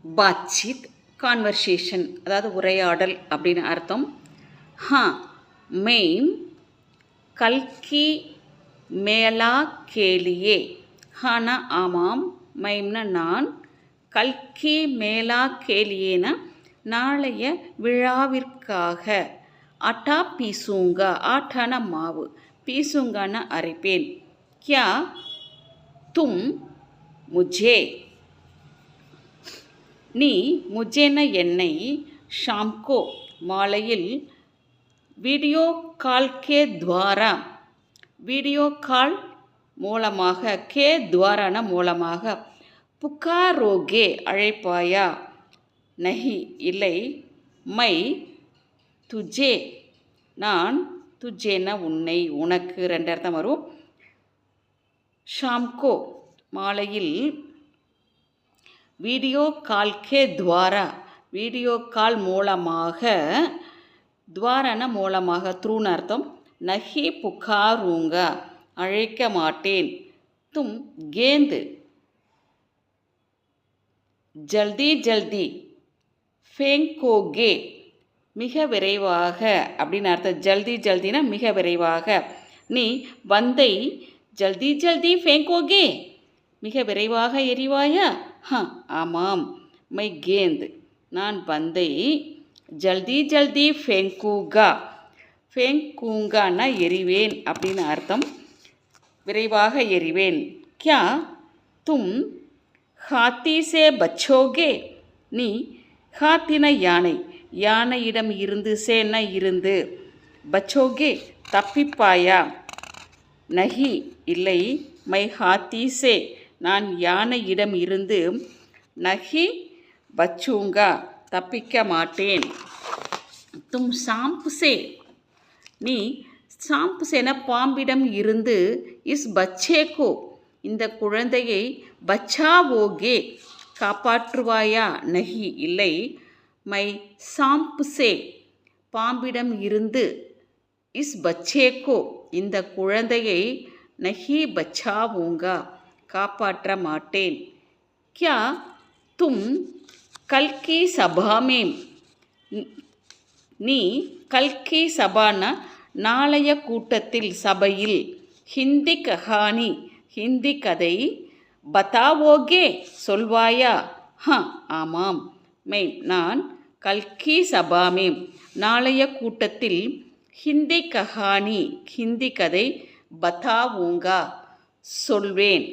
பாத்சீத் conversation, அதாவது உரையாடல் அப்படின்னு அர்த்தம். हाँ मैं कल की मेला के लिए, हाँ ஆமாம், மைம்னா நான், கல்கி மேலா கேலியேனா நாளைய விழாவிற்காக, அட்டா பீசூங்கா, ஆட்டான மாவு, பீசூங்கான அரைப்பேன். கியா தும் முஜே, நீ முஜேன என்னை, ஷாம்கோ மாலையில், வீடியோ கால் கே துவாரா, வீடியோ கால் மூலமாக, கே துவாரான மூலமாக, புகாரோகே அழைப்பாயா, நஹி இல்லை, மை துஜே நான், துஜேன உன்னை, உனக்கு ரெண்டு அர்த்தம் வரும். ஷாம்கோ மாலையில், வீடியோ கால் கே துவாரா வீடியோ கால் மூலமாக, துவாரான மூலமாக, த்ரூன்னு அர்த்தம். நஹி புகாரூங்கா அழைக்க மாட்டேன். தும் கேந்து ஜல்தி ஜல்தி, ஃபேங்கோகே மிக விரைவாக அப்படின்னு அர்த்தம். ஜல்தி ஜல்தினா மிக விரைவாக. நீ பந்தை ஜல்தி ஜல்தி ஃபேங்கோகே மிக விரைவாக எறிவாயா? ஆமாம். மை கேந்த் நான் பந்தை, ஜல்தி ஜல்தி ஃபேங்கூகா, ஃபேங்கூங்கான்னா எறிவேன் அப்படின்னு அர்த்தம். விரைவாக எறிவேன். கியா தும் ஹாத்தி சே பச்சோகே, நீ ஹாத்தின யானை, யானையிடம் இருந்து, சேன இருந்து, பச்சோகே தப்பிப்பாயா? நஹி இல்லை, மை ஹாத்தி சே நான் யானையிடம் இருந்து, நஹி பச்சூங்கா தப்பிக்க மாட்டேன். தும் சாம்பு சே, நீ சாம்பு சேன பாம்பிடம் இருந்து, இஸ் பச்சேக்கோ இந்த குழந்தையை, பச்சாவோகே காப்பாற்றுவாயா? நஹி இல்லை, மை சாம்பு சே பாம்பிடம் இருந்து, இஸ் பச்சேக்கோ இந்த குழந்தையை, நஹி பச்சாவூங்கா காப்பாற்ற மாட்டேன். கியா தும் கல்கி சபாமேம், நீ கல்கி சபானா நாளைய கூட்டத்தில், சபையில், ஹிந்தி கஹானி ஹிந்தி கதை, பதாவோகே சொல்வாயா? ஆமாம். மை நான், கல்கி சபாமேம் நாளைய கூட்டத்தில், ஹிந்தி கஹானி ஹிந்தி கதை, பதாவூங்கா சொல்வேன்.